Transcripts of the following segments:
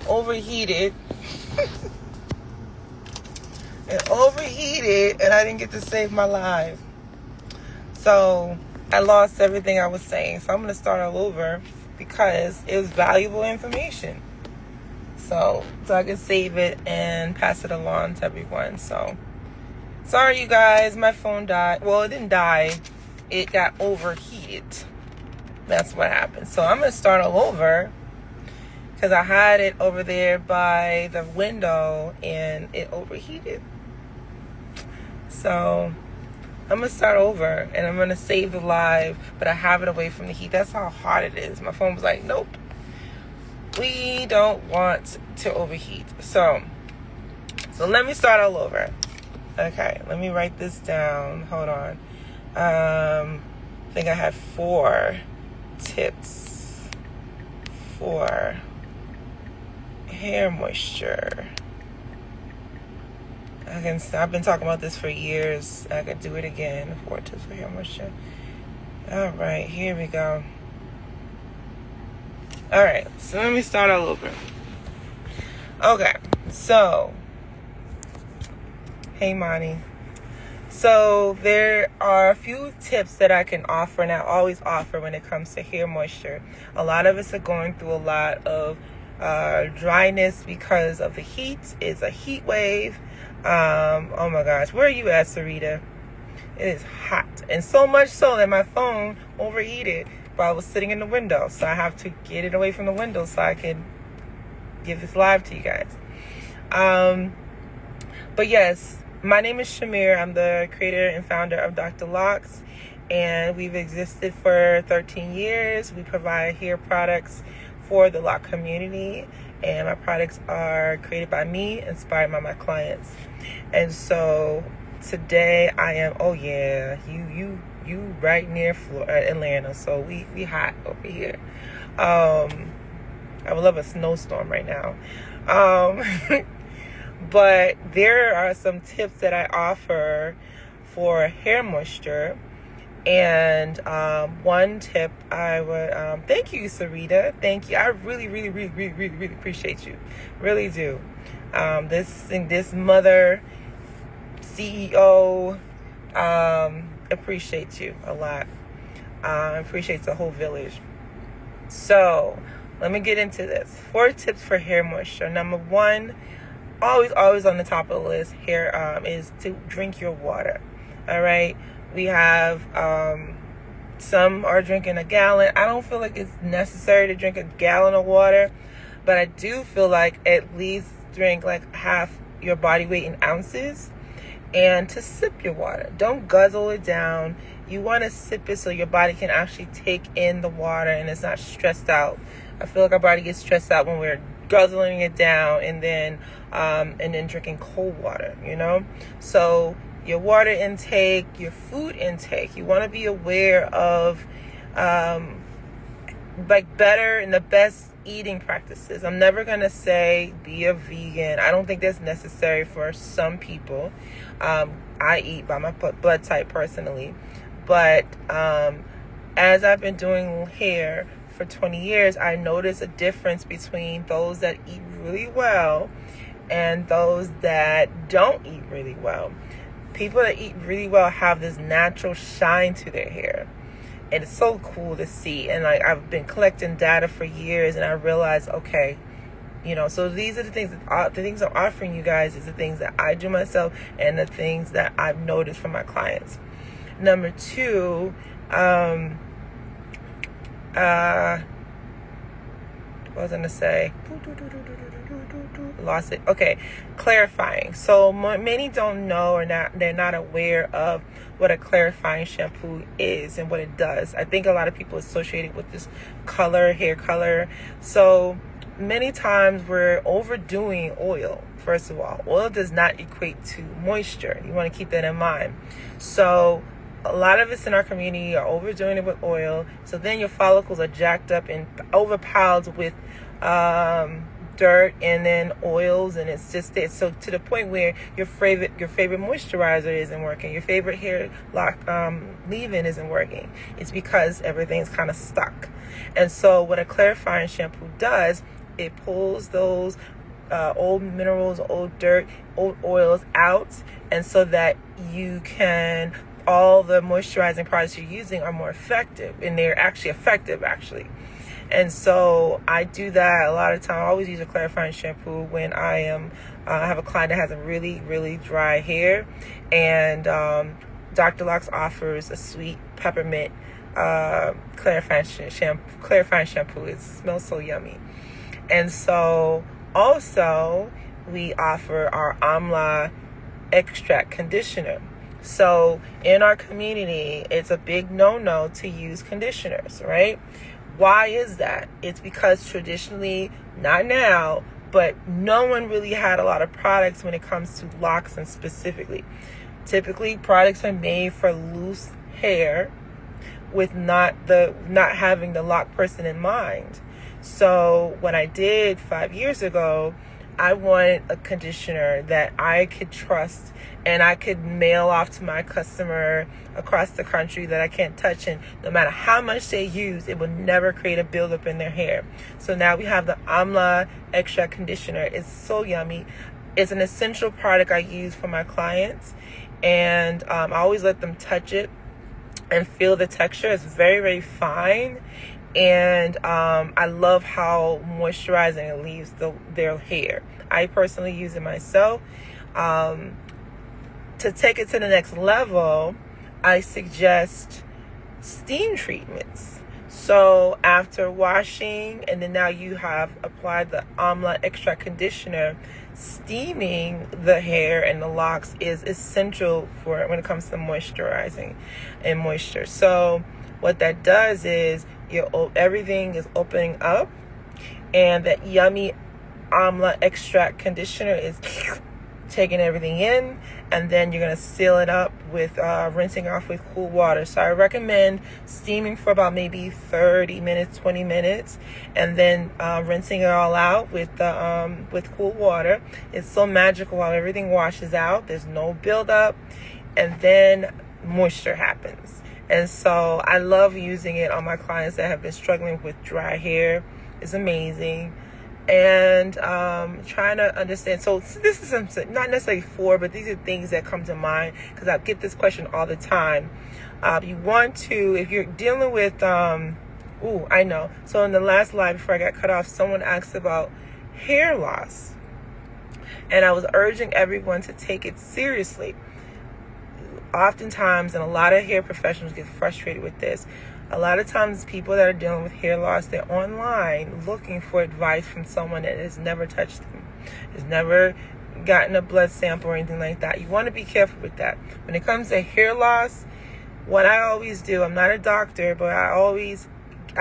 overheated. It overheated and I didn't get to save my life. So I lost everything I was saying. So I'm going to start all over because it was valuable information. So I can save it and pass it along to everyone. So sorry, you guys. My phone died. Well, it didn't die. It got overheated. That's what happened. So I'm going to start all over because I had it over there by the window and it overheated. So I'm going to start over and I'm going to save the live, but I have it away from the heat. That's how hot it is. My phone was like, nope, we don't want to overheat. So let me start all over. Okay, let me write this down. Hold on. I think I had 4 tips for hair moisture. I've been talking about this for years. I could do it again. 4 tips for hair moisture. All right, here we go. All right, so let me start all over. Okay, so hey, Monty. So there are a few tips that I can offer, and I always offer when it comes to hair moisture. A lot of us are going through a lot of dryness because of the heat. It's a heat wave. Oh my gosh, where are you at, Sarita? It is hot, and so much so that my phone overheated while I was sitting in the window. So I have to get it away from the window so I can give this live to you guys. But yes. My name is Shamir. I'm the creator and founder of Dr. Locks, and we've existed for 13 years. We provide hair products for the lock community, and my products are created by me, inspired by my clients. And so today I am, you right near Atlanta, so we hot over here. I would love a snowstorm right now. But there are some tips that I offer for hair moisture. And one tip I would, thank you, Sarita. Thank you. I really appreciate you. Really do. This mother CEO appreciates you a lot. Appreciates the whole village. So let me get into this. 4 tips for hair moisture. Number 1, always on the top of the list here is to drink your water. All right, we have some are drinking a gallon. I don't feel like it's necessary to drink a gallon of water, but I do feel like at least drink like half your body weight in ounces, and to sip your water. Don't guzzle it down. You want to sip it so your body can actually take in the water and it's not stressed out. I feel like our body gets stressed out when we're guzzling it down and then drinking cold water, So your water intake, your food intake, you want to be aware of better and the best eating practices. I'm never going to say be a vegan. I don't think that's necessary for some people. I eat by my blood type personally. But as I've been doing hair for 20 years, I notice a difference between those that eat really well and those that don't eat really well. People that eat really well have this natural shine to their hair. And it's so cool to see. And I've been collecting data for years, and I realized, okay, so these are the things I'm offering you guys is the things that I do myself and the things that I've noticed from my clients. Number 2, what was I going to say? Lost it. Okay, clarifying. So many don't know or they're not aware of what a clarifying shampoo is and what it does. I think a lot of people associate it with this hair color. So many times we're overdoing oil. First of all, oil does not equate to moisture. You want to keep that in mind. So a lot of us in our community are overdoing it with oil. So then your follicles are jacked up and overpowered with dirt and then oils, and it's so to the point where your favorite moisturizer isn't working, your favorite hair lock leave-in isn't working. It's because everything's kind of stuck. And so what a clarifying shampoo does, It pulls those old minerals, old dirt, old oils out, and so that you can, all the moisturizing products you're using are more effective, and they're actually effective and so I do that a lot of time. I always use a clarifying shampoo when I have a client that has a really, really dry hair, and Dr. Locks offers a sweet peppermint clarifying shampoo. It smells so yummy. And so also we offer our Amla extract conditioner. So in our community, it's a big no-no to use conditioners, right? Why is that? It's because traditionally, not now, but no one really had a lot of products when it comes to locks, and specifically. Typically, products are made for loose hair with not having the lock person in mind. So what I did 5 years ago, I wanted a conditioner that I could trust and I could mail off to my customer across the country that I can't touch, and no matter how much they use, it will never create a buildup in their hair. So now we have the Amla extract conditioner. It's so yummy. It's an essential product I use for my clients, and I always let them touch it and feel the texture. It's very, very fine. And I love how moisturizing it leaves their hair. I personally use it myself. To take it to the next level, I suggest steam treatments. So after washing, and then now you have applied the Amla extract conditioner, steaming the hair and the locks is essential for when it comes to moisturizing and moisture. So what that does is everything is opening up, and that yummy Amla extract conditioner is taking everything in, and then you're going to seal it up with rinsing off with cool water. So I recommend steaming for about maybe 30 minutes, 20 minutes, and then rinsing it all out with cool water. It's so magical how everything washes out. There's no buildup, and then moisture happens. And so I love using it on my clients that have been struggling with dry hair. It's amazing. And trying to understand. So this is not necessarily but these are things that come to mind because I get this question all the time. You want to, if you're dealing with, I know. So in the last live before I got cut off, someone asked about hair loss. And I was urging everyone to take it seriously. Oftentimes, and a lot of hair professionals get frustrated with this, a lot of times people that are dealing with hair loss, they're online looking for advice from someone that has never touched them, has never gotten a blood sample or anything like that. You want to be careful with that. When it comes to hair loss, what I always do, I'm not a doctor, but I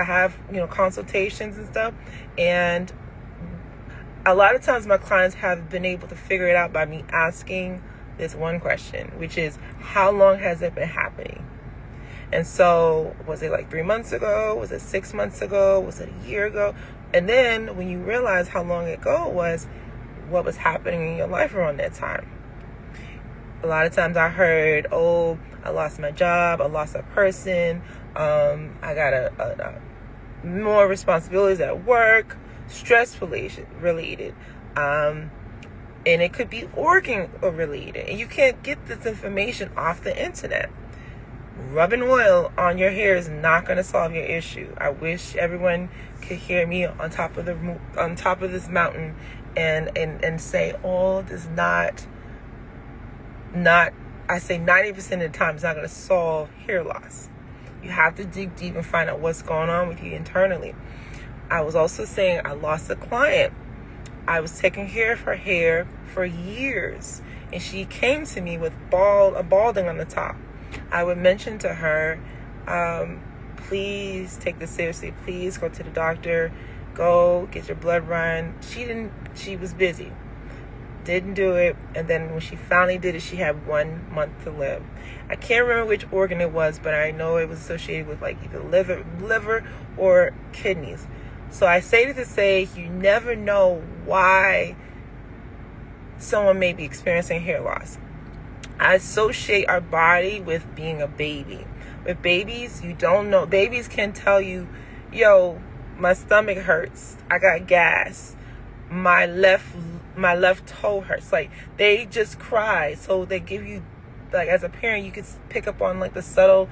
have, consultations and stuff. And a lot of times my clients have been able to figure it out by me asking this one question, which is, how long has it been happening? And so, was it like 3 months ago? Was it 6 months ago? Was it a year ago? And then when you realize how long ago it was, what was happening in your life around that time? A lot of times I heard, I lost my job, I lost a person, I got a more responsibilities at work, stress related, and it could be organ related. And you can't get this information off the internet. Rubbing oil on your hair is not going to solve your issue. I wish everyone could hear me on top of this mountain and say, does not. I say 90% of the time it's not going to solve hair loss. You have to dig deep and find out what's going on with you internally. I was also saying I lost a client. I was taking care of her hair for years, and she came to me with a balding on the top. I would mention to her, please take this seriously. Please go to the doctor. Go get your blood run. She was busy. Didn't do it. And then when she finally did it, she had 1 month to live. I can't remember which organ it was, but I know it was associated with like either liver or kidneys. So I say this to say, you never know why someone may be experiencing hair loss. I associate our body with being a baby. With babies, you don't know. Babies can tell you, my stomach hurts, I got gas, my left toe hurts. Like, they just cry. So they give you, like, as a parent, you can pick up on like the subtle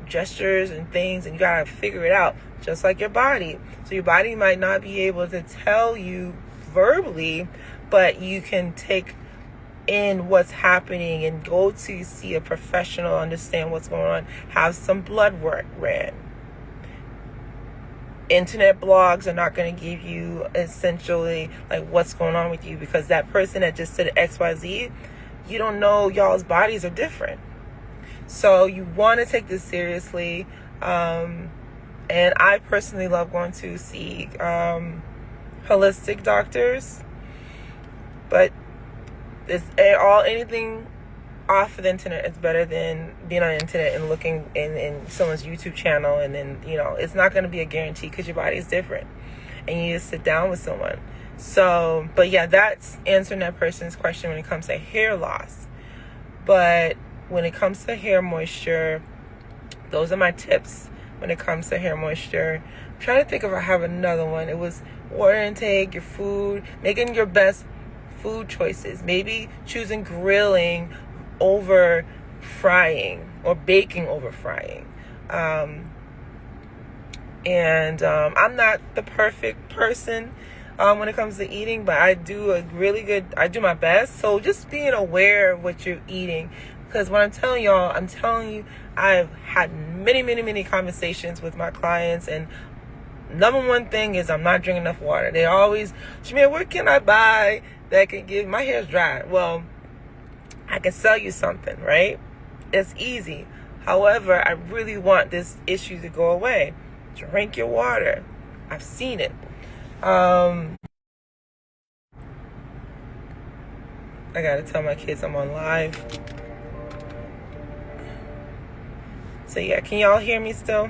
gestures and things, and you gotta figure it out, just like your body. So your body might not be able to tell you verbally, but you can take in what's happening and go to see a professional, understand what's going on, have some blood work ran. Internet blogs are not going to give you essentially like what's going on with you, because that person that just said XYZ, you don't know, y'all's bodies are different. So you want to take this seriously. And I personally love going to see holistic doctors, but anything off of the internet is better than being on the internet and looking in someone's YouTube channel, and then, you know, it's not going to be a guarantee because your body is different and you need to sit down with someone. So, but yeah, that's answering that person's question when it comes to hair loss. But when it comes to hair moisture, those are my tips when it comes to hair moisture. I'm trying to think if I have another one. It was water intake, your food, making your best food choices, maybe choosing grilling over frying or baking over frying. I'm not the perfect person when it comes to eating, but I do my best. So just being aware of what you're eating, because what I'm telling you, I've had many conversations with my clients, and number one thing is I'm not drinking enough water. They always, Shamir, what can I buy that can give, my hair's dry? Well, I can sell you something, right? It's easy. However, I really want this issue to go away. Drink your water. I've seen it. I gotta tell my kids I'm on live. So yeah, can y'all hear me still?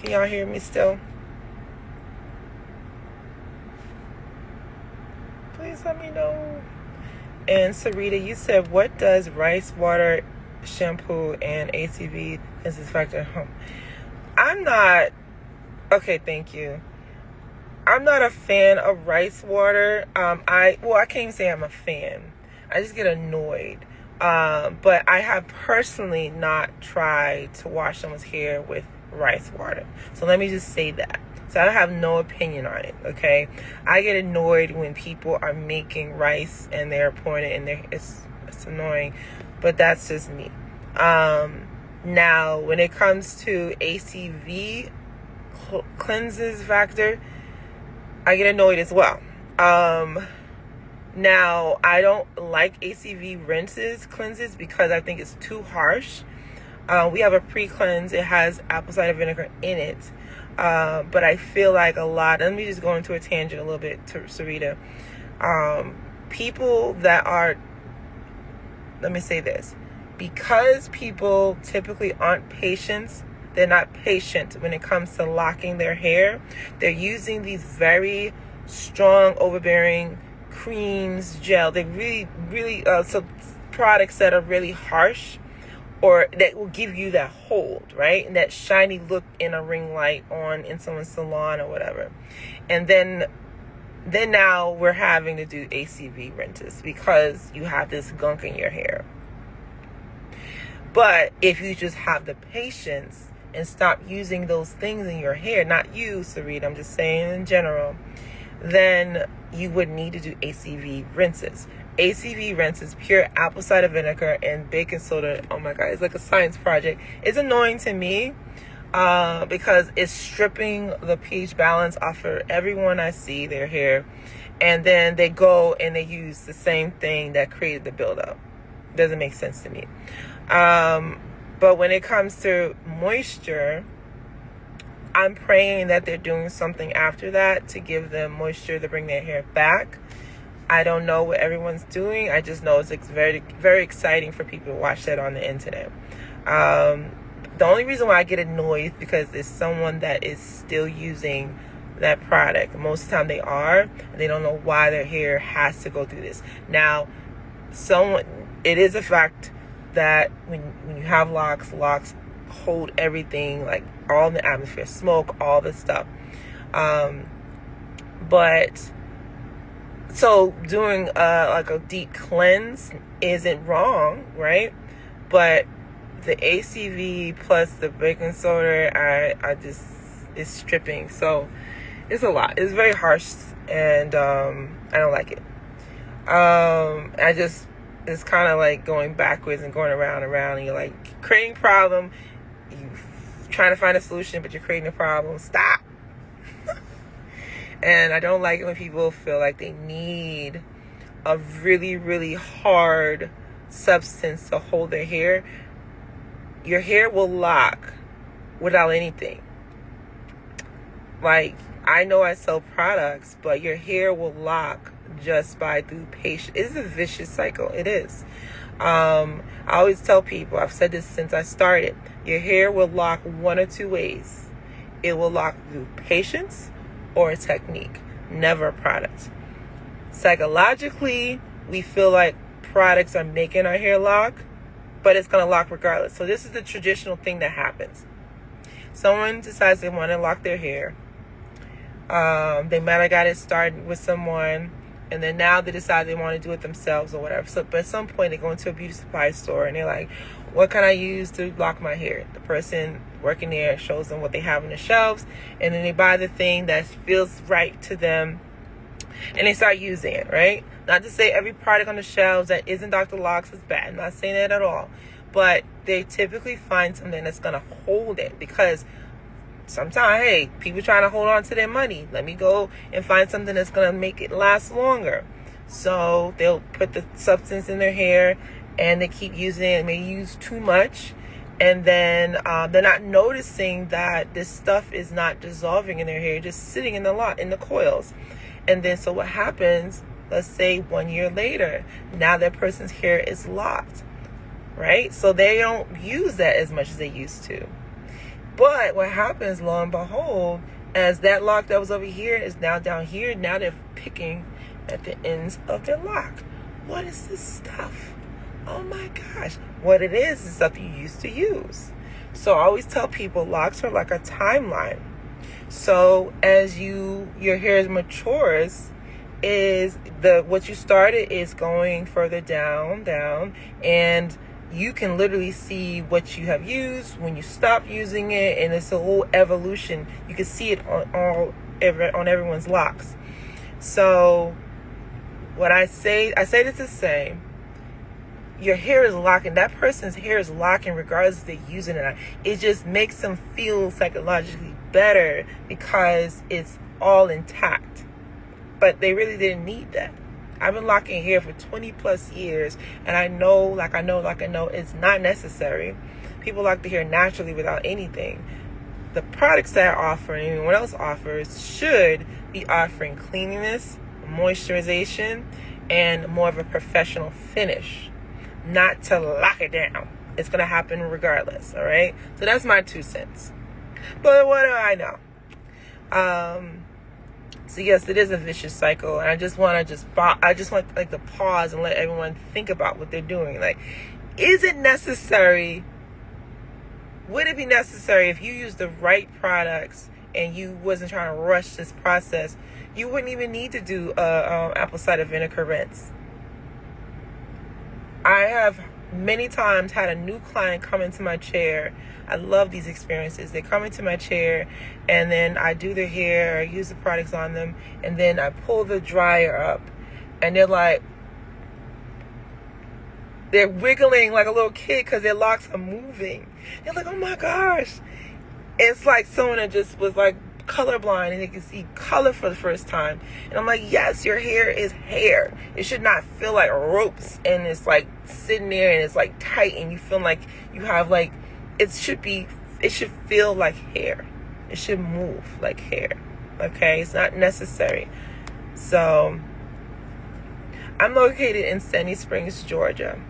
Can y'all hear me still? Please let me know. And Sarita, you said, what does rice water, shampoo, and ACV factor? I'm not, okay, thank you. I'm not a fan of rice water. I can't even say I'm a fan. I just get annoyed. But I have personally not tried to wash someone's hair with rice water. So let me just say that. So I have no opinion on it, okay? I get annoyed when people are making rice and they're pouring it in there. It's annoying, but that's just me. Now, when it comes to ACV cleanses factor, I get annoyed as well. Now, I don't like ACV cleanses because I think it's too harsh. We have a pre-cleanse. It has apple cider vinegar in it. But I feel like let me just go into a tangent a little bit to Sarita. People that are, let me say this, because people typically aren't patient, they're not patient when it comes to locking their hair. They're using these very strong, overbearing creams, gel. They really, so products that are really harsh, or that will give you that hold, right? And that shiny look in a ring light in someone's salon or whatever. And then now we're having to do ACV rinses because you have this gunk in your hair. But if you just have the patience and stop using those things in your hair, not you, Sarita, I'm just saying in general, then you would need to do ACV rinses. ACV rinses, pure apple cider vinegar and baking soda. Oh my God, it's like a science project. It's annoying to me because it's stripping the pH balance off of everyone I see their hair. And then they go and they use the same thing that created the buildup. Doesn't make sense to me. But when it comes to moisture, I'm praying that they're doing something after that to give them moisture to bring their hair back. I don't know what everyone's doing. I just know it's very, very exciting for people to watch that on the internet. The only reason why I get annoyed is because it's someone that is still using that product. Most of the time they are. And they don't know why their hair has to go through this. Now, it is a fact that when you have locks hold everything, like all the atmosphere, smoke, all this stuff. But so doing like a deep cleanse isn't wrong, right? But the ACV plus the baking soda, I just, is stripping. So it's a lot. It's very harsh, and I don't like it. It's kind of like going backwards and going around and around, and you're like creating problem. You trying to find a solution, but you're creating a problem. Stop. And I don't like it when people feel like they need a really, really hard substance to hold their hair. Your hair will lock without anything. Like, I know I sell products, but your hair will lock just by through patience. It's a vicious cycle. It is. I always tell people, I've said this since I started, your hair will lock one or two ways. It will lock through patience or a technique, never a product. Psychologically, we feel like products are making our hair lock, but it's going to lock regardless. So this is the traditional thing that happens. Someone decides they want to lock their hair. They might have got it started with someone, and then now they decide they want to do it themselves or whatever. So, but at some point, they go into a beauty supply store and they're like, what can I use to lock my hair? The person working there shows them what they have on the shelves, and then they buy the thing that feels right to them, and they start using it, right? Not to say every product on the shelves that isn't Dr. Locks is bad. I'm not saying that at all. But they typically find something that's going to hold it, because sometimes, hey, people trying to hold on to their money. Let me go and find something that's going to make it last longer. So they'll put the substance in their hair, and they keep using it, and they use too much. And then they're not noticing that this stuff is not dissolving in their hair, just sitting in the coils. And then so what happens, let's say 1 year later, now that person's hair is locked, right? So they don't use that as much as they used to. But what happens, lo and behold, as that lock that was over here is now down here, now they're picking at the ends of their lock. What is this stuff? Oh my gosh. What it is stuff you used to use. So I always tell people locks are like a timeline. So as your hair matures, what you started is going further down, and you can literally see what you have used when you stop using it, and it's a whole evolution. You can see it on everyone's locks. So what I say this to say, your hair is locking. That person's hair is locking regardless if they're using it or not. It just makes them feel psychologically better because it's all intact. But they really didn't need that. I've been locking hair for 20 plus years, and I know it's not necessary. People lock the hair naturally without anything. The products that I offer and anyone else offers should be offering cleanliness, moisturization, and more of a professional finish. Not to lock it down. It's going to happen regardless, all right? So that's my 2 cents. But what do I know? So yes, it is a vicious cycle, and I just want to pause and let everyone think about what they're doing. Like, is it necessary? Would it be necessary if you use the right products and you wasn't trying to rush this process? You wouldn't even need to do apple cider vinegar rinse. I have many times had a new client come into my chair. I love these experiences. They come into my chair, and then I do their hair, I use the products on them, and then I pull the dryer up, and they're wiggling like a little kid because their locks are moving. They're like, oh my gosh. It's like someone that just was like colorblind and they can see color for the first time. And I'm like, yes, your hair is hair. It should not feel like ropes, and it's like sitting there and it's like tight, and you feel like you have like, it should feel like hair. It should move like hair. Okay? It's not necessary. So I'm located in Sandy Springs, Georgia.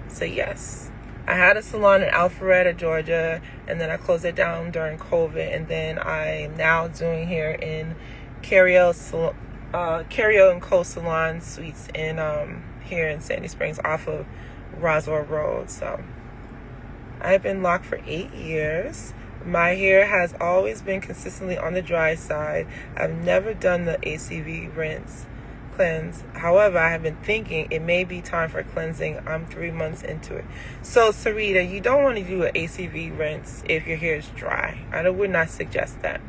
So yes, I had a salon in Alpharetta, Georgia, and then I closed it down during COVID, and then I'm now doing here in Cario and Co Salon Suites in here in Sandy Springs off of Roswell Road. So I've been locked for 8 years. My hair has always been consistently on the dry side. I've never done the ACV rinse cleanse. However, I have been thinking it may be time for cleansing. I'm 3 months into it. So, Sarita, you don't want to do an ACV rinse if your hair is dry. I would not suggest that.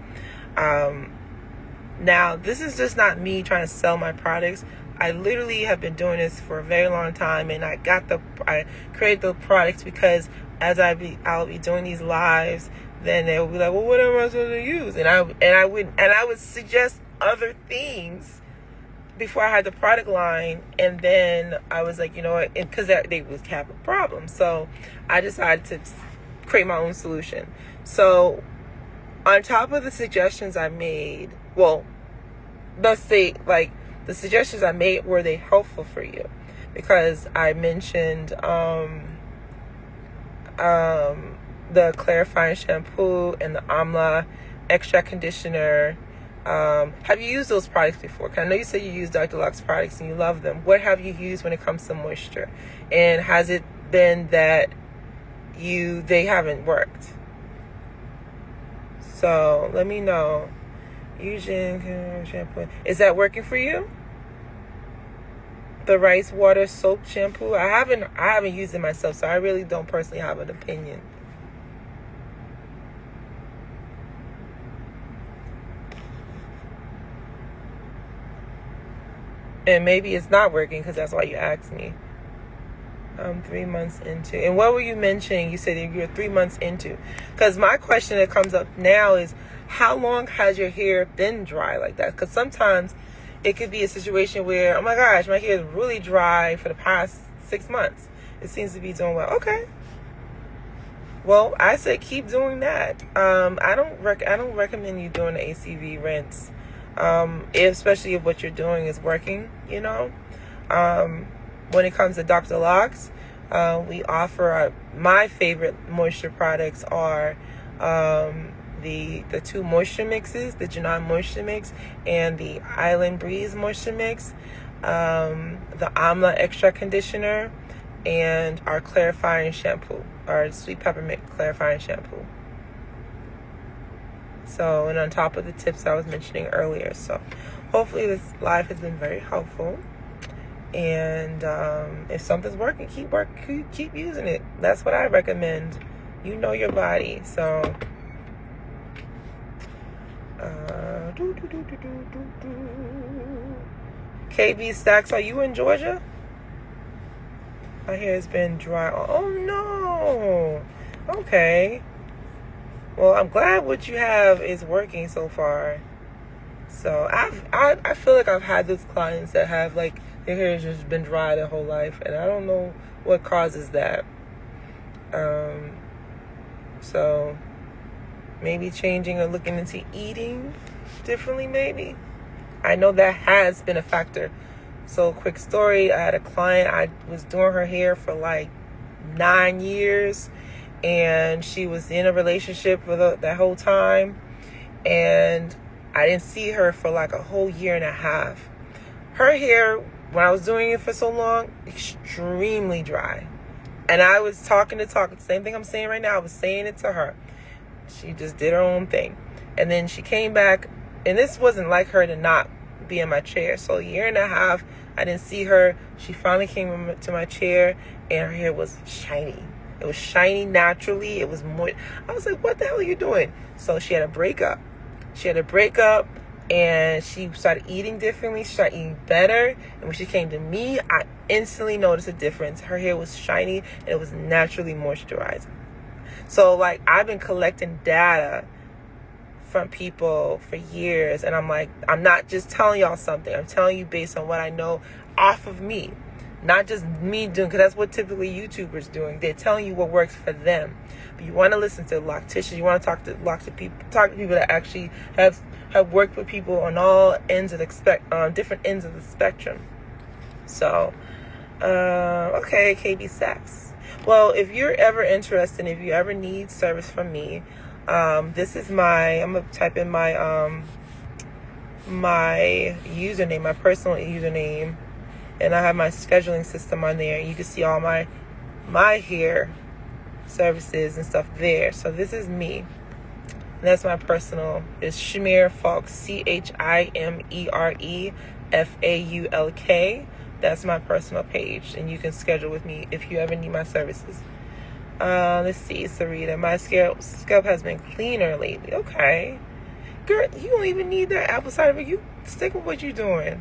Now, this is just not me trying to sell my products. I literally have been doing this for a very long time, and I created the products because as I'll be doing these lives, then they'll be like, well, what am I supposed to use? And I would suggest other things before I had the product line, and then I was like, you know what, because they would have a problem. So I decided to create my own solution. So on top of the suggestions I made, well, let's say like the suggestions I made, were they helpful for you? Because I mentioned the clarifying shampoo and the Amla extract conditioner. Have you used those products before? 'Cause I know you said you use Dr. Locke's products and you love them. What have you used when it comes to moisture? And has it been that they haven't worked? So let me know. Using shampoo. Is that working for you? The rice water soap shampoo. I haven't used it myself, so I really don't personally have an opinion. And maybe it's not working because that's why you asked me. I'm 3 months into. And what were you mentioning? You said you're 3 months into. Because my question that comes up now is, how long has your hair been dry like that? Because sometimes it could be a situation where, oh my gosh, my hair is really dry for the past 6 months. It seems to be doing well. Okay. Well, I say keep doing that. I don't recommend you doing the ACV rinse. Especially if what you're doing is working, you know. When it comes to Dr. Locke's, we offer my favorite moisture products are the 2 moisture mixes, the Janine Moisture Mix and the Island Breeze Moisture Mix, the Amla Extra Conditioner, and our clarifying shampoo, our sweet peppermint clarifying shampoo. So, and on top of the tips I was mentioning earlier. So hopefully this live has been very helpful. And if something's working, keep using it. That's what I recommend. You know your body. So KB Stacks, are you in Georgia? My hair has been dry. Oh no. Okay. Well, I'm glad what you have is working so far. So I feel like I've had those clients that have like their hair has just been dry their whole life, and I don't know what causes that. So maybe changing or looking into eating differently, maybe. I know that has been a factor. So quick story, I had a client, I was doing her hair for like 9 years, and she was in a relationship for that whole time, and I didn't see her for like a whole year and a half. Her hair, when I was doing it for so long, extremely dry. And I was talking the same thing I'm saying right now, I was saying it to her. She just did her own thing. And then she came back, and this wasn't like her to not be in my chair. So a year and a half, I didn't see her. She finally came to my chair, and her hair was shiny. It was shiny naturally. It was more. I was like, what the hell are you doing? So she had a breakup. And she started eating differently. She started eating better. And when she came to me, I instantly noticed a difference. Her hair was shiny, and it was naturally moisturized. So, like, I've been collecting data from people for years. And I'm like, I'm not just telling y'all something. I'm telling you based on what I know off of me. Not just me doing, because that's what typically YouTubers doing. They're telling you what works for them. But you want to listen to locticians. You want to talk to people that actually have worked with people on all ends of the different ends of the spectrum. So, okay, KB Sachs. Well, if you're ever interested, if you ever need service from me, this is I'm gonna type in my username, my personal username. and I have my scheduling system on there. You can see all my hair services and stuff there. So this is me. And that's my personal. It's Shamere Faulk, CHIMERE That's my personal page, and you can schedule with me if you ever need my services. Let's see, Sarita. My scalp has been cleaner lately. Okay. Girl, you don't even need that apple cider, but you stick with what you're doing.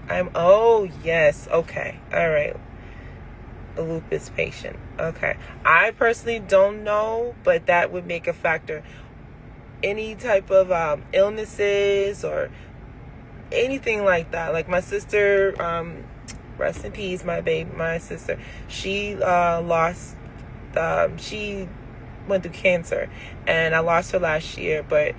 Oh, yes. Okay. All right. A lupus patient. Okay. I personally don't know, but that would make a factor. Any type of illnesses or anything like that. Like my sister, rest in peace, my sister. She she went through cancer, and I lost her last year, but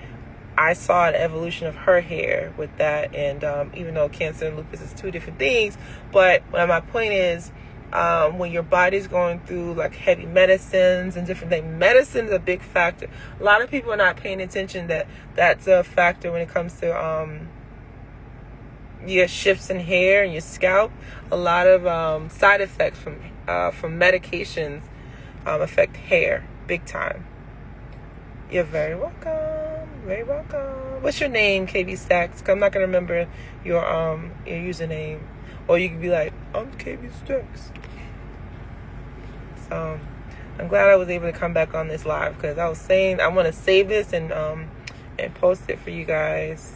I saw an evolution of her hair with that. And even though cancer and lupus is two different things, but my point is, when your body's going through like heavy medicines and different things, medicine is a big factor. A lot of people are not paying attention that that's a factor when it comes to your shifts in hair and your scalp. A lot of side effects from medications affect hair big time. You're very welcome. Very welcome. What's your name, KB Stacks? 'Cause I'm not gonna remember your username. Or you could be like, I'm KB Stacks. So I'm glad I was able to come back on this live, because I was saying I want to save this and post it for you guys.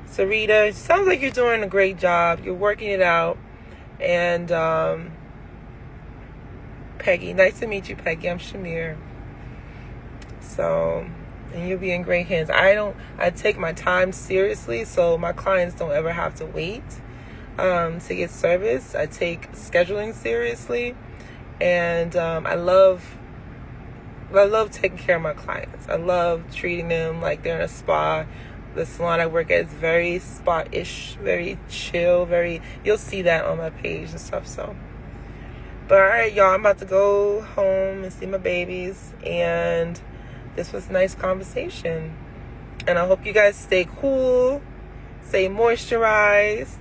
Sarita, sounds like you're doing a great job. You're working it out. And Peggy, nice to meet you, Peggy. I'm Shamere. So, and you'll be in great hands. I take my time seriously, so my clients don't ever have to wait to get service. I take scheduling seriously, and I love taking care of my clients. I love treating them like they're in a spa. The salon I work at is very spa-ish, very chill, you'll see that on my page and stuff. So, but all right, y'all, I'm about to go home and see my babies, and this was a nice conversation. And I hope you guys stay cool, stay moisturized,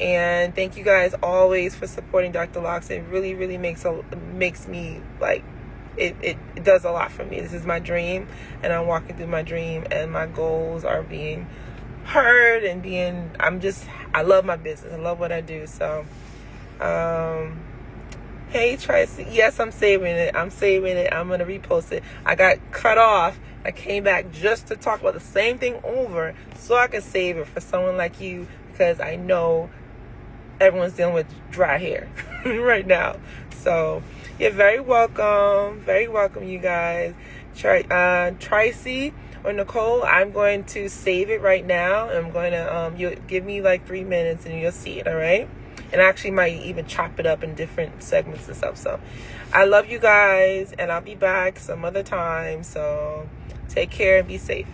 and thank you guys always for supporting Dr. Locks. It really, really makes me like, it does a lot for me. This is my dream, and I'm walking through my dream, and my goals are being heard, and I love my business. I love what I do. So, hey, Tracy. Yes, I'm saving it. I'm going to repost it. I got cut off. I came back just to talk about the same thing over so I can save it for someone like you, because I know everyone's dealing with dry hair right now. So you're very welcome. Very welcome, you guys. Tracy or Nicole, I'm going to save it right now. I'm going to, you'll give me like 3 minutes and you'll see it, all right? And I actually might even chop it up in different segments and stuff. So I love you guys, and I'll be back some other time. So take care and be safe.